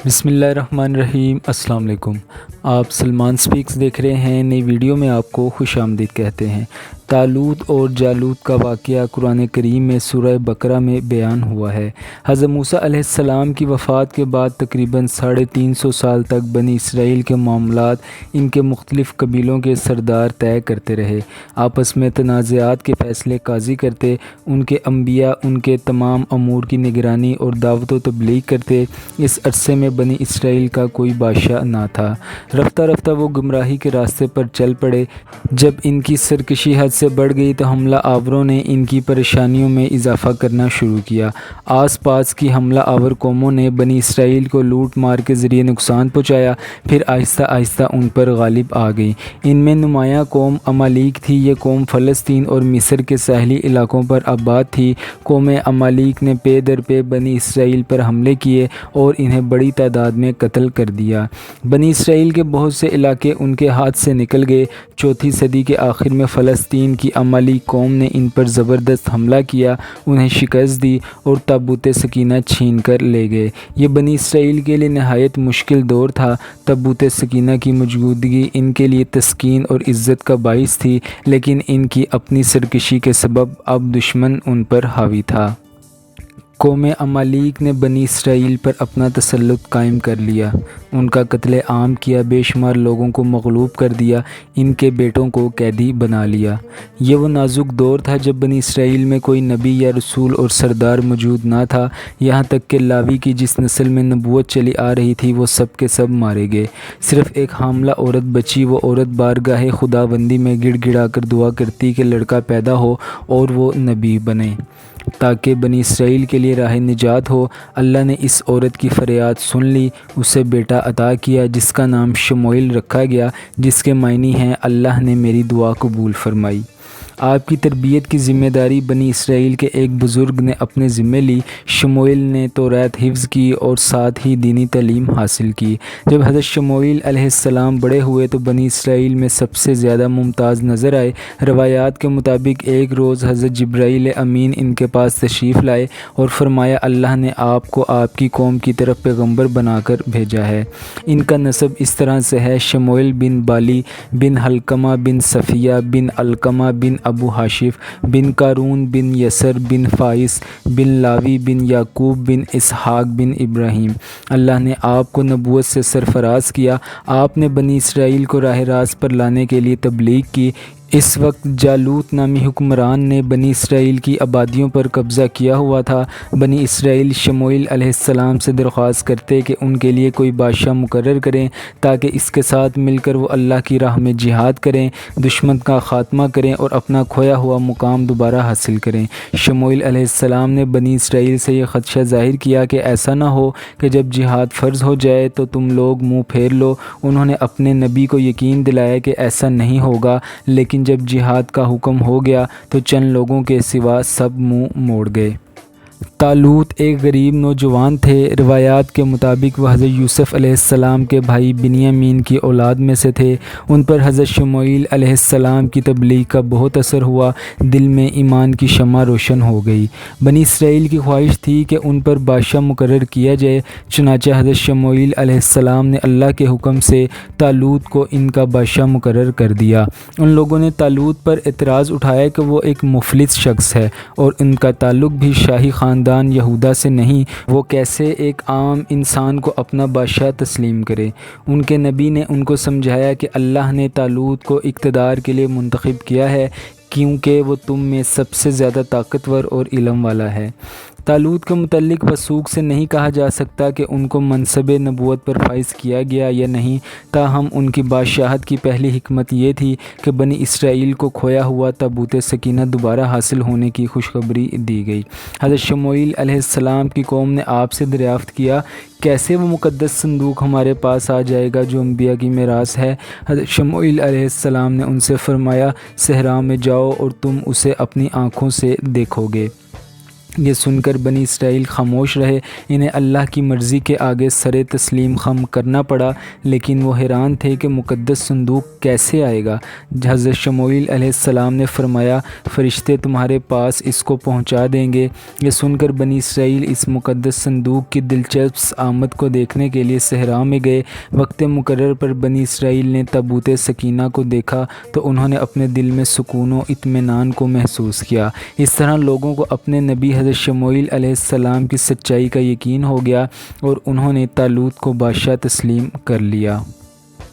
بسم اللہ الرحمن الرحیم۔ السلام علیکم۔ آپ سلمان سپیکس دیکھ رہے ہیں۔ نئی ویڈیو میں آپ کو خوش آمدید کہتے ہیں۔ طالوت اور جالوت کا واقعہ قرآن کریم میں سورہ بقرہ میں بیان ہوا ہے۔ حضرت موسیٰ علیہ السلام کی وفات کے بعد تقریباً 350 سال تک بنی اسرائیل کے معاملات ان کے مختلف قبیلوں کے سردار طے کرتے رہے، آپس میں تنازعات کے فیصلے قاضی کرتے، ان کے انبیاء ان کے تمام امور کی نگرانی اور دعوت و تبلیغ کرتے۔ اس عرصے میں بنی اسرائیل کا کوئی بادشاہ نہ تھا۔ رفتہ رفتہ وہ گمراہی کے راستے پر چل پڑے۔ جب ان کی سرکشی حد سے بڑھ گئی تو حملہ آوروں نے ان کی پریشانیوں میں اضافہ کرنا شروع کیا۔ آس پاس کی حملہ آور قوموں نے بنی اسرائیل کو لوٹ مار کے ذریعے نقصان پہنچایا، پھر آہستہ آہستہ ان پر غالب آ گئی۔ ان میں نمایاں قوم عمالیق تھی۔ یہ قوم فلسطین اور مصر کے ساحلی علاقوں پر آباد تھی۔ قوم عمالیق نے پے در پے بنی اسرائیل پر حملے کیے اور انہیں بڑی تعداد میں قتل کر دیا۔ بنی اسرائیل کے بہت سے علاقے ان کے ہاتھ سے نکل گئے۔ 4 صدی کے آخر میں فلسطین کی عمالیق قوم نے ان پر زبردست حملہ کیا، انہیں شکست دی اور تابوت سکینہ چھین کر لے گئے۔ یہ بنی اسرائیل کے لیے نہایت مشکل دور تھا۔ تابوت سکینہ کی موجودگی ان کے لیے تسکین اور عزت کا باعث تھی، لیکن ان کی اپنی سرکشی کے سبب اب دشمن ان پر حاوی تھا۔ قوم عمالیق نے بنی اسرائیل پر اپنا تسلط قائم کر لیا، ان کا قتل عام کیا، بے شمار لوگوں کو مغلوب کر دیا، ان کے بیٹوں کو قیدی بنا لیا۔ یہ وہ نازک دور تھا جب بنی اسرائیل میں کوئی نبی یا رسول اور سردار موجود نہ تھا، یہاں تک کہ لاوی کی جس نسل میں نبوت چلی آ رہی تھی وہ سب کے سب مارے گئے۔ صرف ایک حاملہ عورت بچی۔ وہ عورت بارگاہ خداوندی میں گڑ گڑا کر دعا کرتی کہ لڑکا پیدا ہو اور وہ نبی بنے، تاکہ بنی اسرائیل کے لیے راہ نجات ہو۔ اللہ نے اس عورت کی فریاد سن لی، اسے بیٹا عطا کیا جس کا نام شموئیل رکھا گیا، جس کے معنی ہیں اللہ نے میری دعا قبول فرمائی۔ آپ کی تربیت کی ذمہ داری بنی اسرائیل کے ایک بزرگ نے اپنے ذمہ لی۔ شموئیل نے توریت حفظ کی اور ساتھ ہی دینی تعلیم حاصل کی۔ جب حضرت شموئیل علیہ السلام بڑے ہوئے تو بنی اسرائیل میں سب سے زیادہ ممتاز نظر آئے۔ روایات کے مطابق ایک روز حضرت جبرائیل امین ان کے پاس تشریف لائے اور فرمایا اللہ نے آپ کو آپ کی قوم کی طرف پیغمبر بنا کر بھیجا ہے۔ ان کا نسب اس طرح سے ہے: شموئیل بن بالی بن حلقمہ بن صفیہ بن علقمہ بن ابو حاشف بن قارون بن یسر بن فائس بن لاوی بن یعقوب بن اسحاق بن ابراہیم۔ اللہ نے آپ کو نبوت سے سرفراز کیا۔ آپ نے بنی اسرائیل کو راہ راست پر لانے کے لیے تبلیغ کی۔ اس وقت جالوت نامی حکمران نے بنی اسرائیل کی آبادیوں پر قبضہ کیا ہوا تھا۔ بنی اسرائیل شموئیل علیہ السلام سے درخواست کرتے کہ ان کے لیے کوئی بادشاہ مقرر کریں تاکہ اس کے ساتھ مل کر وہ اللہ کی راہ میں جہاد کریں، دشمن کا خاتمہ کریں اور اپنا کھویا ہوا مقام دوبارہ حاصل کریں۔ شموئیل علیہ السلام نے بنی اسرائیل سے یہ خدشہ ظاہر کیا کہ ایسا نہ ہو کہ جب جہاد فرض ہو جائے تو تم لوگ منہ پھیر لو۔ انہوں نے اپنے نبی کو یقین دلایا کہ ایسا نہیں ہوگا، لیکن جب جہاد کا حکم ہو گیا تو چند لوگوں کے سوا سب منہ موڑ گئے۔ طالوت ایک غریب نوجوان تھے۔ روایات کے مطابق وہ حضرت یوسف علیہ السلام کے بھائی بنیامین کی اولاد میں سے تھے۔ ان پر حضرت شموئیل علیہ السلام کی تبلیغ کا بہت اثر ہوا، دل میں ایمان کی شمع روشن ہو گئی۔ بنی اسرائیل کی خواہش تھی کہ ان پر بادشاہ مقرر کیا جائے، چنانچہ حضرت شموئیل علیہ السلام نے اللہ کے حکم سے طالوت کو ان کا بادشاہ مقرر کر دیا۔ ان لوگوں نے طالوت پر اعتراض اٹھایا کہ وہ ایک مفلس شخص ہے اور ان کا تعلق بھی شاہی خاندان یہودا سے نہیں، وہ کیسے ایک عام انسان کو اپنا بادشاہ تسلیم کرے۔ ان کے نبی نے ان کو سمجھایا کہ اللہ نے طالوت کو اقتدار کے لیے منتخب کیا ہے کیونکہ وہ تم میں سب سے زیادہ طاقتور اور علم والا ہے۔ طالوت کے متعلق وثوق سے نہیں کہا جا سکتا کہ ان کو منصب نبوت پر فائز کیا گیا یا نہیں، تاہم ان کی بادشاہت کی پہلی حکمت یہ تھی کہ بنی اسرائیل کو کھویا ہوا تابوت سکینہ دوبارہ حاصل ہونے کی خوشخبری دی گئی۔ حضرت شموئیل علیہ السلام کی قوم نے آپ سے دریافت کیا کیسے وہ مقدس صندوق ہمارے پاس آ جائے گا جو انبیاء کی میراث ہے؟ حضرت شموئیل علیہ السلام نے ان سے فرمایا صحرا میں جاؤ اور تم اسے اپنی آنکھوں سے دیکھو گے۔ یہ سن کر بنی اسرائیل خاموش رہے۔ انہیں اللہ کی مرضی کے آگے سر تسلیم خم کرنا پڑا، لیکن وہ حیران تھے کہ مقدس صندوق کیسے آئے گا۔ حضرت شموئیل علیہ السلام نے فرمایا، فرشتے تمہارے پاس اس کو پہنچا دیں گے۔ یہ سن کر بنی اسرائیل اس مقدس صندوق کی دلچسپ آمد کو دیکھنے کے لیے صحرا میں گئے۔ وقت مقرر پر بنی اسرائیل نے تابوت سکینہ کو دیکھا تو انہوں نے اپنے دل میں سکون و اطمینان کو محسوس کیا۔ اس طرح لوگوں کو اپنے نبی حضرت شموئیل علیہ السلام کی سچائی کا یقین ہو گیا اور انہوں نے طالوت کو بادشاہ تسلیم کر لیا۔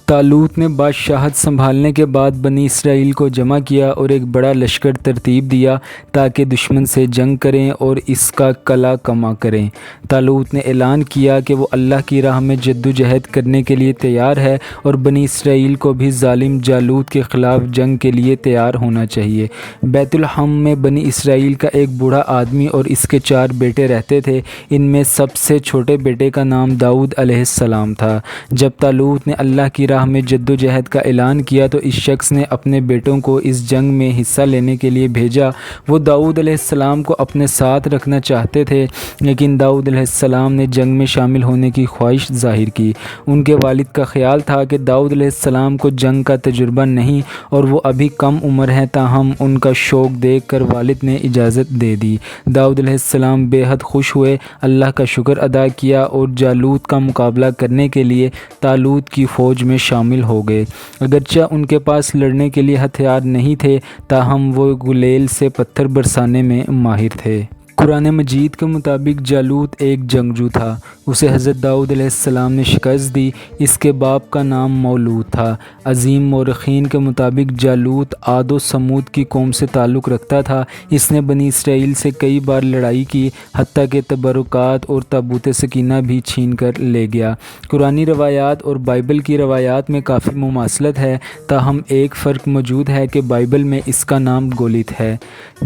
طالوت نے بادشاہت سنبھالنے کے بعد بنی اسرائیل کو جمع کیا اور ایک بڑا لشکر ترتیب دیا تاکہ دشمن سے جنگ کریں اور اس کا قلعہ کما کریں۔ طالوت نے اعلان کیا کہ وہ اللہ کی راہ میں جدوجہد کرنے کے لیے تیار ہے اور بنی اسرائیل کو بھی ظالم جالوت کے خلاف جنگ کے لیے تیار ہونا چاہیے۔ بیت الحم میں بنی اسرائیل کا ایک بوڑھا آدمی اور اس کے 4 بیٹے رہتے تھے۔ ان میں سب سے چھوٹے بیٹے کا نام داؤد علیہ السلام تھا۔ جب طالوت نے اللہ کی راہ میں جدوجہد کا اعلان کیا تو اس شخص نے اپنے بیٹوں کو اس جنگ میں حصہ لینے کے لیے بھیجا۔ وہ داؤد علیہ السلام کو اپنے ساتھ رکھنا چاہتے تھے، لیکن داؤد علیہ السلام نے جنگ میں شامل ہونے کی خواہش ظاہر کی۔ ان کے والد کا خیال تھا کہ داؤد علیہ السلام کو جنگ کا تجربہ نہیں اور وہ ابھی کم عمر ہیں، تاہم ان کا شوق دیکھ کر والد نے اجازت دے دی۔ داؤد علیہ السلام بے حد خوش ہوئے، اللہ کا شکر ادا کیا اور جالوت کا مقابلہ کرنے کے لیے طالوت کی فوج میں شامل ہو گئے۔ اگرچہ ان کے پاس لڑنے کے لیے ہتھیار نہیں تھے، تاہم وہ گلیل سے پتھر برسانے میں ماہر تھے۔ قرآن مجید کے مطابق جالوت ایک جنگجو تھا۔ اسے حضرت داؤد علیہ السلام نے شکست دی۔ اس کے باپ کا نام مولود تھا۔ عظیم مورخین کے مطابق جالوت عاد و سمود کی قوم سے تعلق رکھتا تھا۔ اس نے بنی اسرائیل سے کئی بار لڑائی کی، حتیٰ کہ تبرکات اور تابوت سکینہ بھی چھین کر لے گیا۔ قرآنی روایات اور بائبل کی روایات میں کافی مماثلت ہے، تاہم ایک فرق موجود ہے کہ بائبل میں اس کا نام گولیت ہے۔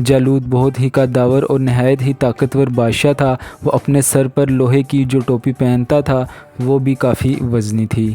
جالوت بہت ہی قداور اور نہایت ہی طاقتور بادشاہ تھا۔ وہ اپنے سر پر لوہے کی جو ٹوپی پہنتا تھا وہ بھی کافی وزنی تھی۔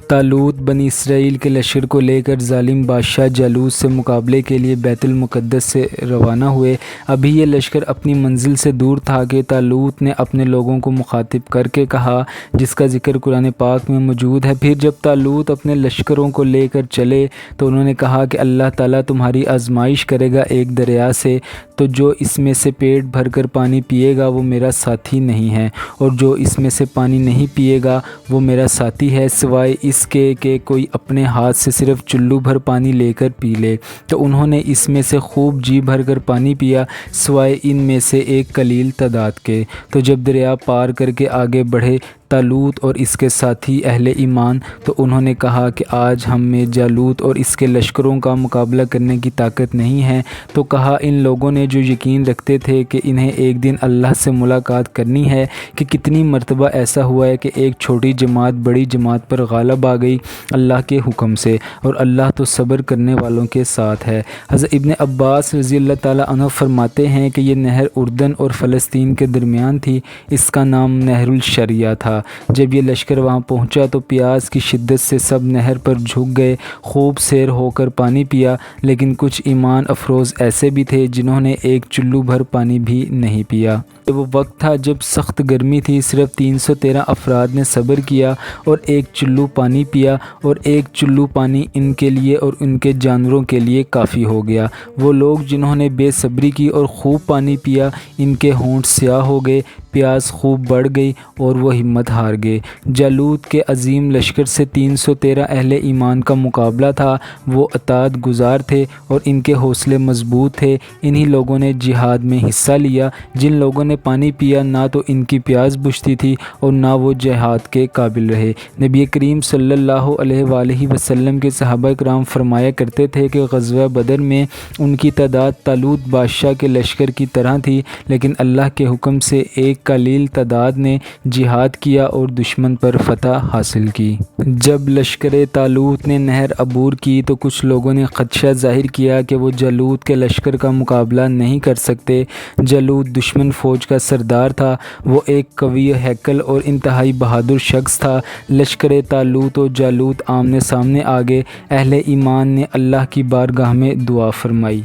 طالوت بنی اسرائیل کے لشکر کو لے کر ظالم بادشاہ جالوت سے مقابلے کے لیے بیت المقدس سے روانہ ہوئے۔ ابھی یہ لشکر اپنی منزل سے دور تھا کہ طالوت نے اپنے لوگوں کو مخاطب کر کے کہا، جس کا ذکر قرآن پاک میں موجود ہے۔ پھر جب طالوت اپنے لشکروں کو لے کر چلے تو انہوں نے کہا کہ اللہ تعالیٰ تمہاری آزمائش کرے گا ایک دریا سے، تو جو اس میں سے پیٹ بھر کر پانی پیے گا وہ میرا ساتھی نہیں ہے، اور جو اس میں سے پانی نہیں پیے گا وہ میرا ساتھی ہے، سوائے اس کے کہ کوئی اپنے ہاتھ سے صرف چلو بھر پانی لے کر پی لے۔ تو انہوں نے اس میں سے خوب جی بھر کر پانی پیا، سوائے ان میں سے ایک قلیل تعداد کے۔ تو جب دریا پار کر کے آگے بڑھے طالوت اور اس کے ساتھی اہل ایمان، تو انہوں نے کہا کہ آج ہم میں جالوت اور اس کے لشکروں کا مقابلہ کرنے کی طاقت نہیں ہے۔ تو کہا، ان لوگوں نے جو یقین رکھتے تھے کہ انہیں ایک دن اللہ سے ملاقات کرنی ہے، کہ کتنی مرتبہ ایسا ہوا ہے کہ ایک چھوٹی جماعت بڑی جماعت پر غالب آ گئی اللہ کے حکم سے، اور اللہ تو صبر کرنے والوں کے ساتھ ہے۔ حضرت ابن عباس رضی اللہ تعالیٰ عنہ فرماتے ہیں کہ یہ نہر اردن اور فلسطین کے درمیان تھی، اس کا نام نہر الشریعہ تھا۔ جب یہ لشکر وہاں پہنچا تو پیاس کی شدت سے سب نہر پر جھک گئے، خوب سیر ہو کر پانی پیا، لیکن کچھ ایمان افروز ایسے بھی تھے جنہوں نے ایک چلو بھر پانی بھی نہیں پیا۔ وہ وقت تھا جب سخت گرمی تھی، صرف 313 افراد نے صبر کیا اور ایک چلو پانی پیا، اور ایک چلو پانی ان کے لیے اور ان کے جانوروں کے لیے کافی ہو گیا۔ وہ لوگ جنہوں نے بے صبری کی اور خوب پانی پیا، ان کے ہونٹ سیاہ ہو گئے، پیاس خوب بڑھ گئی اور وہ ہمت ہار گئے۔ جالوت کے عظیم لشکر سے 313 اہل ایمان کا مقابلہ تھا۔ وہ اطاعت گزار تھے اور ان کے حوصلے مضبوط تھے۔ انہی لوگوں نے جہاد میں حصہ لیا۔ جن لوگوں نے پانی پیا، نہ تو ان کی پیاس بجھتی تھی اور نہ وہ جہاد کے قابل رہے۔ نبی کریم صلی اللہ علیہ وآلہ وسلم کے صحابہ کرام فرمایا کرتے تھے کہ غزوہ بدر میں ان کی تعداد طالوت بادشاہ کے لشکر کی طرح تھی، لیکن اللہ کے حکم سے ایک قلیل تعداد نے جہاد کیا اور دشمن پر فتح حاصل کی۔ جب لشکر طالوت نے نہر عبور کی تو کچھ لوگوں نے خدشہ ظاہر کیا کہ وہ جالوت کے لشکر کا مقابلہ نہیں کر سکتے۔ جالوت دشمن فوج کا سردار تھا۔ وہ ایک قوی ہیکل اور انتہائی بہادر شخص تھا۔ لشکر طالوت و جالوت آمنے سامنے آ گئے۔ اہل ایمان نے اللہ کی بارگاہ میں دعا فرمائی۔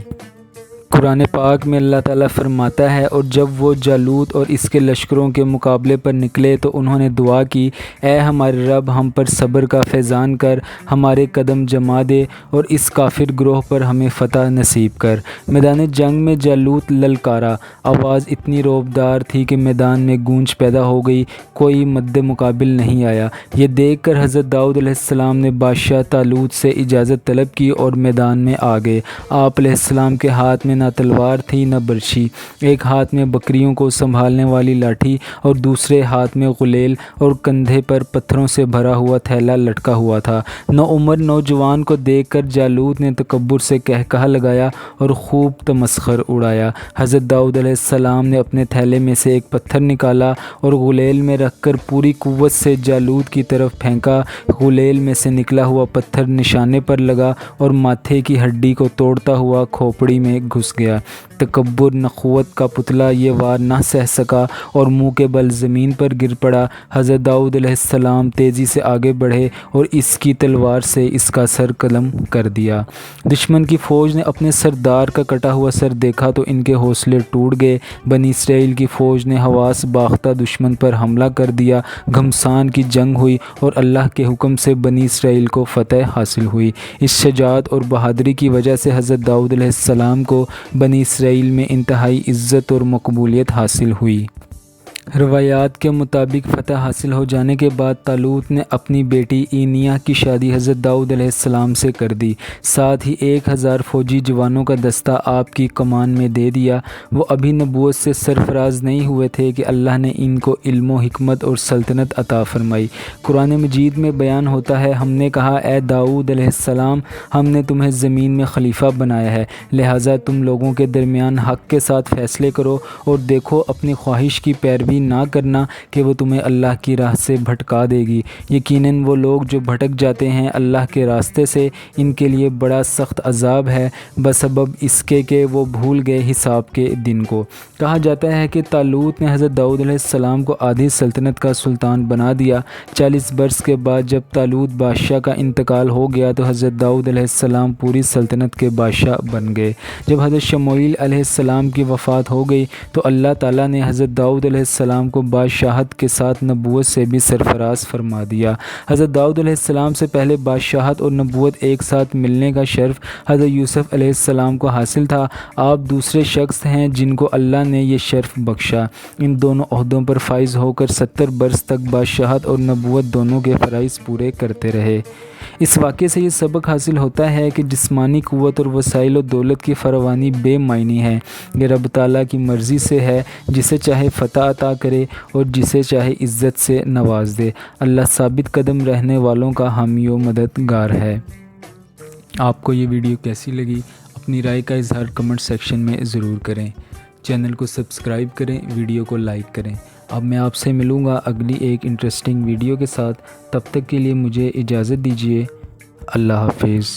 قرآن پاک میں اللہ تعالیٰ فرماتا ہے، اور جب وہ جالوت اور اس کے لشکروں کے مقابلے پر نکلے تو انہوں نے دعا کی، اے ہمارے رب، ہم پر صبر کا فیضان کر، ہمارے قدم جما دے اور اس کافر گروہ پر ہمیں فتح نصیب کر۔ میدان جنگ میں جالوت للکارا، آواز اتنی رعبدار تھی کہ میدان میں گونج پیدا ہو گئی، کوئی مد مقابل نہیں آیا۔ یہ دیکھ کر حضرت داؤد علیہ السلام نے بادشاہ طالوت سے اجازت طلب کی اور میدان میں آ گئے۔ آپ علیہ السلام کے ہاتھ میں نہ تلوار تھی نہ برچھی، ایک ہاتھ میں بکریوں کو سنبھالنے والی لاٹھی اور دوسرے ہاتھ میں غلیل، اور کندھے پر پتھروں سے بھرا ہوا تھیلا لٹکا ہوا تھا۔ نوعمر نوجوان کو دیکھ کر جالوت نے تکبر سے قہقہہ لگایا اور خوب تمسخر اڑایا۔ حضرت داؤد علیہ السلام نے اپنے تھیلے میں سے ایک پتھر نکالا اور غلیل میں رکھ کر پوری قوت سے جالوت کی طرف پھینکا۔ غلیل میں سے نکلا ہوا پتھر نشانے پر لگا اور ماتھے کی ہڈی کو توڑتا ہوا کھوپڑی میں گھس گیا۔ تکبر نخوت کا پتلا یہ وار نہ سہ سکا اور منہ کے بل زمین پر گر پڑا۔ حضرت داؤد علیہ السلام تیزی سے آگے بڑھے اور اس کی تلوار سے اس کا سر قلم کر دیا۔ دشمن کی فوج نے اپنے سردار کا کٹا ہوا سر دیکھا تو ان کے حوصلے ٹوٹ گئے۔ بنی اسرائیل کی فوج نے حواس باختہ دشمن پر حملہ کر دیا۔ گھمسان کی جنگ ہوئی اور اللہ کے حکم سے بنی اسرائیل کو فتح حاصل ہوئی۔ اس شجاعت اور بہادری کی وجہ سے حضرت داؤد علیہ السلام کو بنی اسرائیل میں انتہائی عزت اور مقبولیت حاصل ہوئی۔ روایات کے مطابق فتح حاصل ہو جانے کے بعد طالوت نے اپنی بیٹی اینیا کی شادی حضرت داؤد علیہ السلام سے کر دی، ساتھ ہی 1000 فوجی جوانوں کا دستہ آپ کی کمان میں دے دیا۔ وہ ابھی نبوت سے سرفراز نہیں ہوئے تھے کہ اللہ نے ان کو علم و حکمت اور سلطنت عطا فرمائی۔ قرآن مجید میں بیان ہوتا ہے، ہم نے کہا، اے داؤد علیہ السلام، ہم نے تمہیں زمین میں خلیفہ بنایا ہے، لہٰذا تم لوگوں کے درمیان حق کے ساتھ فیصلے کرو اور دیکھو اپنی خواہش کی پیروی نہ کرنا کہ وہ تمہیں اللہ کی راہ سے بھٹکا دے گی۔ یقیناً وہ لوگ جو بھٹک جاتے ہیں اللہ کے راستے سے، ان کے لیے بڑا سخت عذاب ہے، بسبب اس کے کہ وہ بھول گئے حساب کے دن کو۔ کہا جاتا ہے کہ طالوت نے حضرت داؤد علیہ السلام کو آدھی سلطنت کا سلطان بنا دیا۔ 40 برس کے بعد جب طالوت بادشاہ کا انتقال ہو گیا تو حضرت داؤد علیہ السلام پوری سلطنت کے بادشاہ بن گئے۔ جب حضرت شموئیل علیہ السلام کی وفات ہو گئی تو اللہ تعالیٰ نے حضرت داؤد علیہ السلام کو بادشاہت کے ساتھ نبوت سے بھی سرفراز فرما دیا۔ حضرت داؤد علیہ السلام سے پہلے بادشاہت اور نبوت ایک ساتھ ملنے کا شرف حضرت یوسف علیہ السلام کو حاصل تھا۔ آپ دوسرے شخص ہیں جن کو اللہ نے یہ شرف بخشا۔ ان دونوں عہدوں پر فائز ہو کر 70 برس تک بادشاہت اور نبوت دونوں کے فرائض پورے کرتے رہے۔ اس واقعے سے یہ سبق حاصل ہوتا ہے کہ جسمانی قوت اور وسائل و دولت کی فراوانی بے معنی ہے۔ یہ رب تعالیٰ کی مرضی سے ہے، جسے چاہے فتح عطا کرے اور جسے چاہے عزت سے نواز دے۔ اللہ ثابت قدم رہنے والوں کا حامی و مددگار ہے۔ آپ کو یہ ویڈیو کیسی لگی؟ اپنی رائے کا اظہار کمنٹ سیکشن میں ضرور کریں۔ چینل کو سبسکرائب کریں، ویڈیو کو لائک کریں۔ اب میں آپ سے ملوں گا اگلی ایک انٹرسٹنگ ویڈیو کے ساتھ، تب تک کے لیے مجھے اجازت دیجیے۔ اللہ حافظ۔